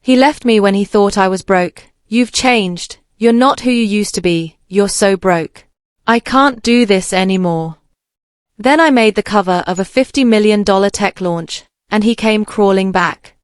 He left me when he thought I was broke. You've changed. You're not who you used to be. You're so broke. I can't do this anymore. Then I made the cover of a $50 million tech launch, and he came crawling back.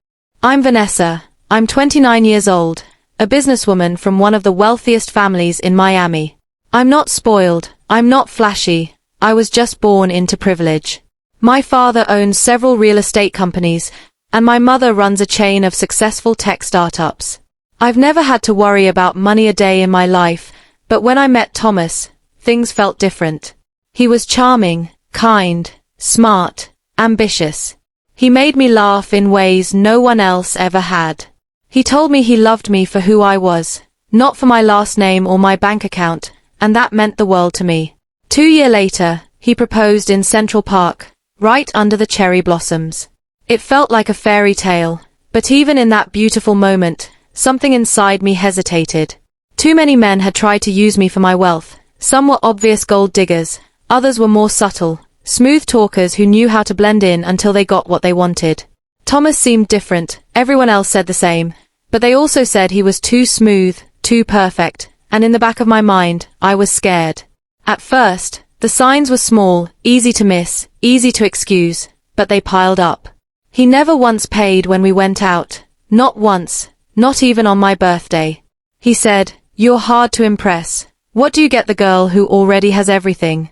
I'm Vanessa. I'm 29 years old, a businesswoman from one of the wealthiest families in Miami. I'm not spoiled. I'm not flashy. I was just born into privilege. My father owns several real estate companies, and my mother runs a chain of successful tech startups. I've never had to worry about money a day in my life, but when I met Thomas, things felt different. He was charming, kind, smart, ambitious. He made me laugh in ways no one else ever had. He told me he loved me for who I was, not for my last name or my bank account, and that meant the world to me. 2 years later, he proposed in Central Park, right under the cherry blossoms. It felt like a fairy tale, but even in that beautiful moment, something inside me hesitated. Too many men had tried to use me for my wealth. Some were obvious gold diggers, others were more subtle, smooth talkers who knew how to blend in until they got what they wanted. Thomas seemed different. Everyone else said the same, but they also said he was too smooth, too perfect, and in the back of my mind, I was scared. At first, the signs were small, easy to miss, easy to excuse, but they piled up. He never once paid when we went out. Not once, not even on my birthday. He said, "You're hard to impress. What do you get the girl who already has everything?"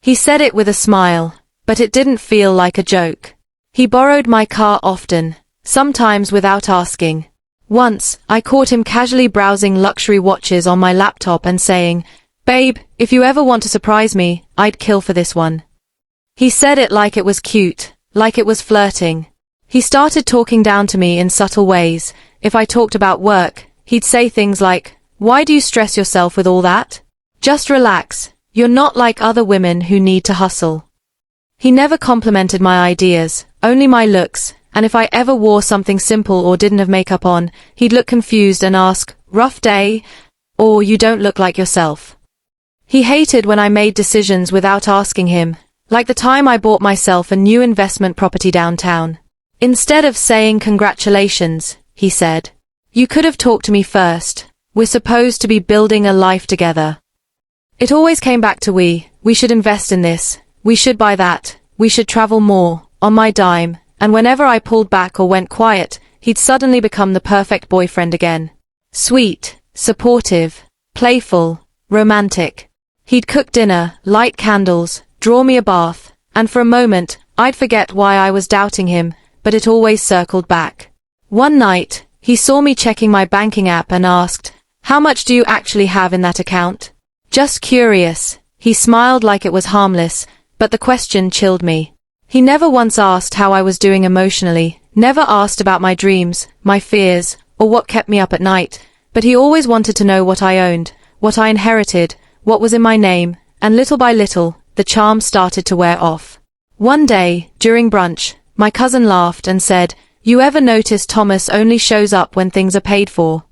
He said it with a smile, but it didn't feel like a joke. He borrowed my car often, sometimes without asking. Once, I caught him casually browsing luxury watches on my laptop and saying, "Babe, if you ever want to surprise me, I'd kill for this one." He said it like it was cute, like it was flirting. He started talking down to me in subtle ways. If I talked about work, he'd say things like, "Why do you stress yourself with all that? Just relax. You're not like other women who need to hustle." He never complimented my ideas, only my looks, and if I ever wore something simple or didn't have makeup on, he'd look confused and ask, "Rough day?" or "You don't look like yourself." He hated when I made decisions without asking him, like the time I bought myself a new investment property downtown. Instead of saying congratulations, he said, "You could have talked to me first. We're supposed to be building a life together." It always came back to we should invest in this, we should buy that, we should travel more, on my dime, and whenever I pulled back or went quiet, he'd suddenly become the perfect boyfriend again. Sweet, supportive, playful, romantic. He'd cook dinner, light candles, draw me a bath, and for a moment, I'd forget why I was doubting him, but it always circled back. One night, he saw me checking my banking app and asked, "How much do you actually have in that account?" Just curious. He smiled like it was harmless, but the question chilled me. He never once asked how I was doing emotionally, never asked about my dreams, my fears, or what kept me up at night, but he always wanted to know what I owned, what I inherited, what was in my name, and little by little, the charm started to wear off. One day, during brunch, my cousin laughed and said, "You ever notice Thomas only shows up when things are paid for?"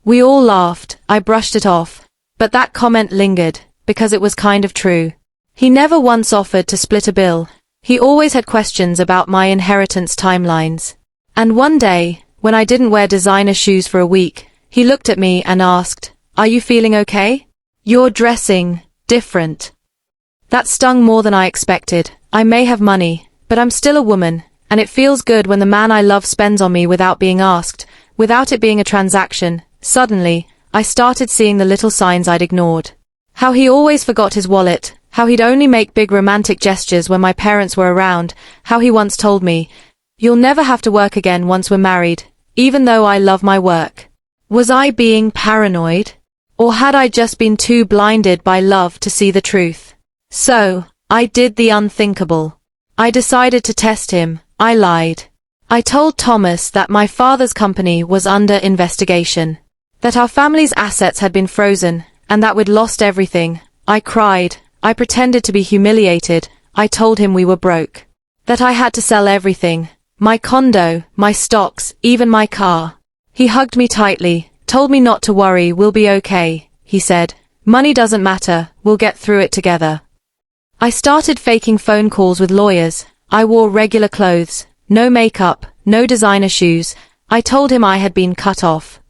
We all laughed. I brushed it off. But that comment lingered, because it was kind of true. He never once offered to split a bill. He always had questions about my inheritance timelines. And one day, when I didn't wear designer shoes for a week, he looked at me and asked, "Are you feeling okay? You're dressing different." That stung more than I expected. I may have money, but I'm still a woman, and it feels good when the man I love spends on me without being asked, without it being a transaction. Suddenly, I started seeing the little signs I'd ignored. How he always forgot his wallet, how he'd only make big romantic gestures when my parents were around, how he once told me, "You'll never have to work again once we're married, even though I love my work." Was I being paranoid? Or had I just been too blinded by love to see the truth? So, I did the unthinkable. I decided to test him. I lied. I told Thomas that my father's company was under investigation, that our family's assets had been frozen, and that we'd lost everything. I cried. I pretended to be humiliated. I told him we were broke. That I had to sell everything. My condo, my stocks, even my car. He hugged me tightly, told me not to worry, we'll be okay. He said, "Money doesn't matter, we'll get through it together." I started faking phone calls with lawyers. I wore regular clothes, no makeup, no designer shoes, I told him I had been cut off.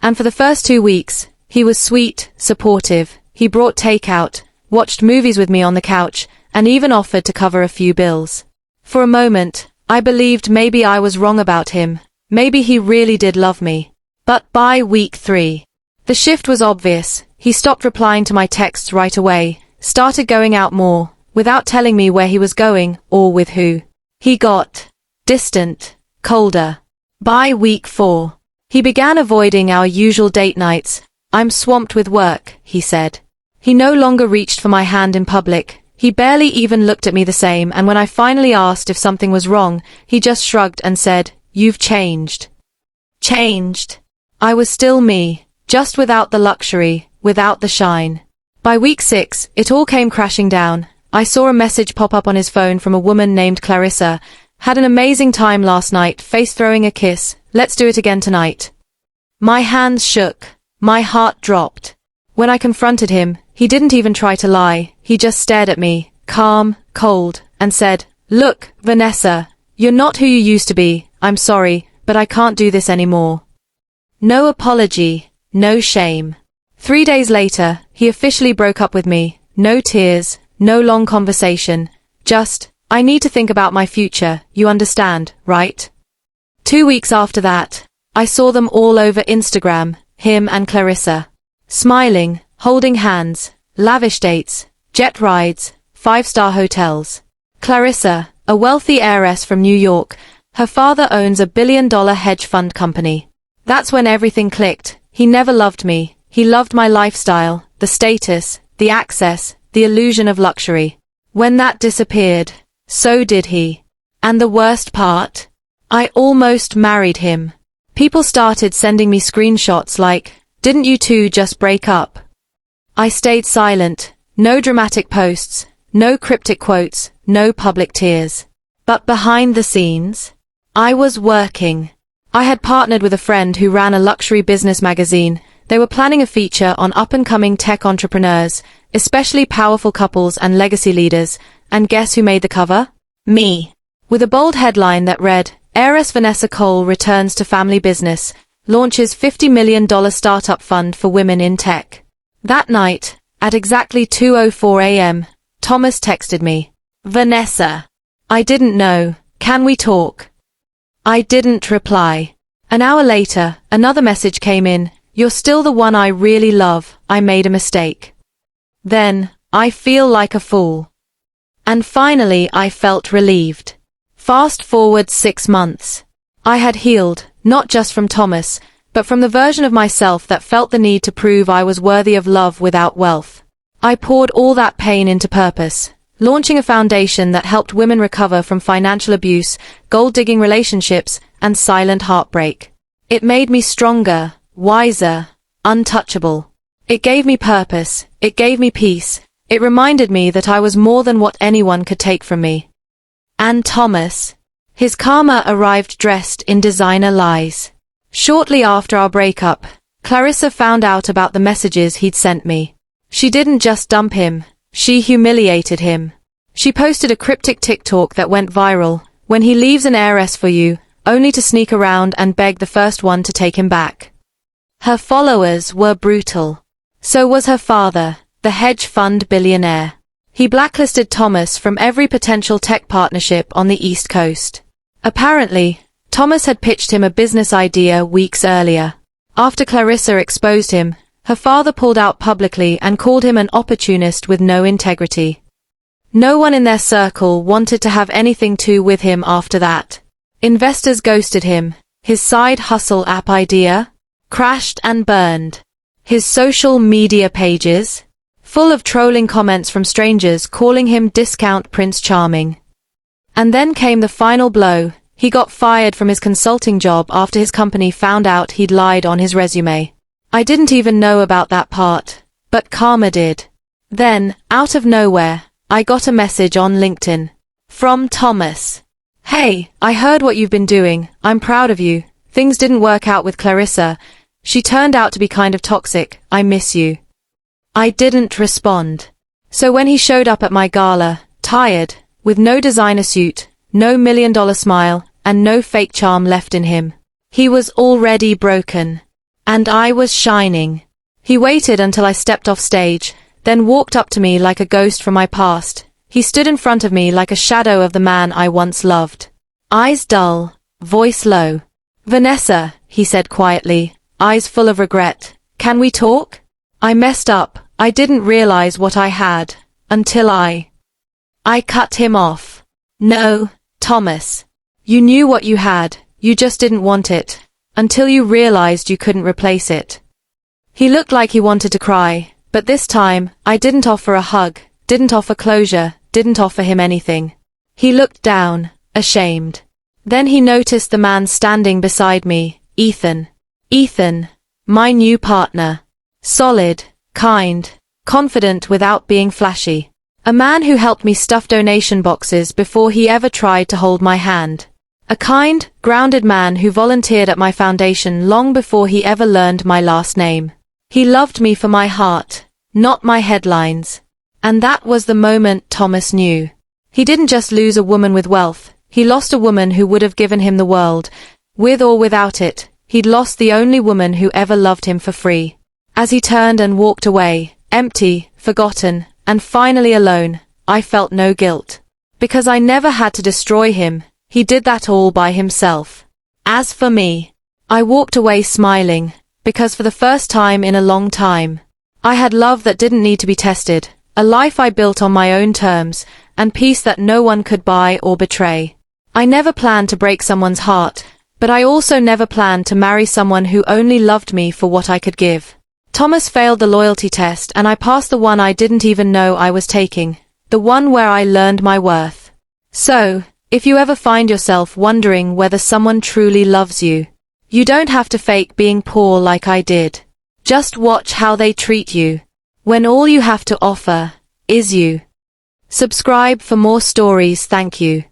And for the first 2 weeks, he was sweet, supportive. He brought takeout, watched movies with me on the couch, and even offered to cover a few bills. For a moment, I believed maybe I was wrong about him. Maybe he really did love me. But by week 3, the shift was obvious. He stopped replying to my texts right away, started going out more, without telling me where he was going or with who. He got distant, colder. By week 4, he began avoiding our usual date nights. I'm swamped with work, he said. He no longer reached for my hand in public. He barely even looked at me the same, and when I finally asked if something was wrong, he just shrugged and said, "You've changed." Changed. I was still me, just without the luxury, without the shine. By week 6, it all came crashing down. I saw a message pop up on his phone from a woman named Clarissa. Had an amazing time last night, face throwing a kiss. Let's do it again tonight. My hands shook. My heart dropped. When I confronted him, he didn't even try to lie. He just stared at me, calm, cold, and said, "Look, Vanessa, you're not who you used to be. I'm sorry, but I can't do this anymore." No apology, no shame. 3 days later, he officially broke up with me. No tears, no long conversation. Just, "I need to think about my future, you understand, right?" 2 weeks after that, I saw them all over Instagram, him and Clarissa. Smiling, holding hands, lavish dates, jet rides, 5-star hotels. Clarissa, a wealthy heiress from New York, her father owns a billion-dollar hedge fund company. That's when everything clicked. He never loved me. He loved my lifestyle, the status, the access, the illusion of luxury. When that disappeared, so did he. And the worst part? I almost married him. People started sending me screenshots like, "Didn't you two just break up?" I stayed silent. No dramatic posts, no cryptic quotes, no public tears. But behind the scenes, I was working. I had partnered with a friend who ran a luxury business magazine. They were planning a feature on up-and-coming tech entrepreneurs, especially powerful couples and legacy leaders, and guess who made the cover? Me. With a bold headline that read, "Heiress Vanessa Cole returns to family business, launches $50 million startup fund for women in tech." That night, at exactly 2:04 a.m., Thomas texted me, "Vanessa, I didn't know, can we talk?" I didn't reply. An hour later, another message came in, "You're still the one I really love, I made a mistake." Then, I feel like a fool. And finally I felt relieved. Fast forward 6 months. I had healed, not just from Thomas, but from the version of myself that felt the need to prove I was worthy of love without wealth. I poured all that pain into purpose, launching a foundation that helped women recover from financial abuse, gold-digging relationships, and silent heartbreak. It made me stronger, wiser, untouchable. It gave me purpose, it gave me peace, it reminded me that I was more than what anyone could take from me. And Thomas. His karma arrived dressed in designer lies. Shortly after our breakup, Clarissa found out about the messages he'd sent me. She didn't just dump him, she humiliated him. She posted a cryptic TikTok that went viral, "When he leaves an heiress for you, only to sneak around and beg the first one to take him back." Her followers were brutal. So was her father, the hedge fund billionaire. He blacklisted Thomas from every potential tech partnership on the East Coast. Apparently, Thomas had pitched him a business idea weeks earlier. After Clarissa exposed him, her father pulled out publicly and called him an opportunist with no integrity. No one in their circle wanted to have anything to do with him after that. Investors ghosted him. His side hustle app idea crashed and burned. His social media pages full of trolling comments from strangers calling him discount Prince Charming. And then came the final blow. He got fired from his consulting job after his company found out he'd lied on his resume. I didn't even know about that part, but karma did. Then, out of nowhere, I got a message on LinkedIn. From Thomas. "Hey, I heard what you've been doing. I'm proud of you. Things didn't work out with Clarissa. She turned out to be kind of toxic. I miss you." I didn't respond. So when he showed up at my gala, tired, with no designer suit, no $1 million smile, and no fake charm left in him, He was already broken. And I was shining. He waited until I stepped off stage, then walked up to me like a ghost from my past. He stood in front of me like a shadow of the man I once loved. Eyes dull, voice low. "Vanessa," he said quietly, eyes full of regret, "can we talk? I messed up. I didn't realize what I had, until I cut him off." "No, Thomas. You knew what you had, you just didn't want it, until you realized you couldn't replace it." He looked like he wanted to cry, but this time, I didn't offer a hug, didn't offer closure, didn't offer him anything. He looked down, ashamed. Then he noticed the man standing beside me, Ethan. Ethan, my new partner. Solid, kind, confident without being flashy. A man who helped me stuff donation boxes before he ever tried to hold my hand. A kind, grounded man who volunteered at my foundation long before he ever learned my last name. He loved me for my heart, not my headlines. And that was the moment Thomas knew. He didn't just lose a woman with wealth, he lost a woman who would have given him the world. With or without it, he'd lost the only woman who ever loved him for free. As he turned and walked away, empty, forgotten, and finally alone, I felt no guilt. Because I never had to destroy him, he did that all by himself. As for me, I walked away smiling, because for the first time in a long time, I had love that didn't need to be tested, a life I built on my own terms, and peace that no one could buy or betray. I never planned to break someone's heart, but I also never planned to marry someone who only loved me for what I could give. Thomas failed the loyalty test and I passed the one I didn't even know I was taking, the one where I learned my worth. So, if you ever find yourself wondering whether someone truly loves you, you don't have to fake being poor like I did. Just watch how they treat you, when all you have to offer is you. Subscribe for more stories, thank you.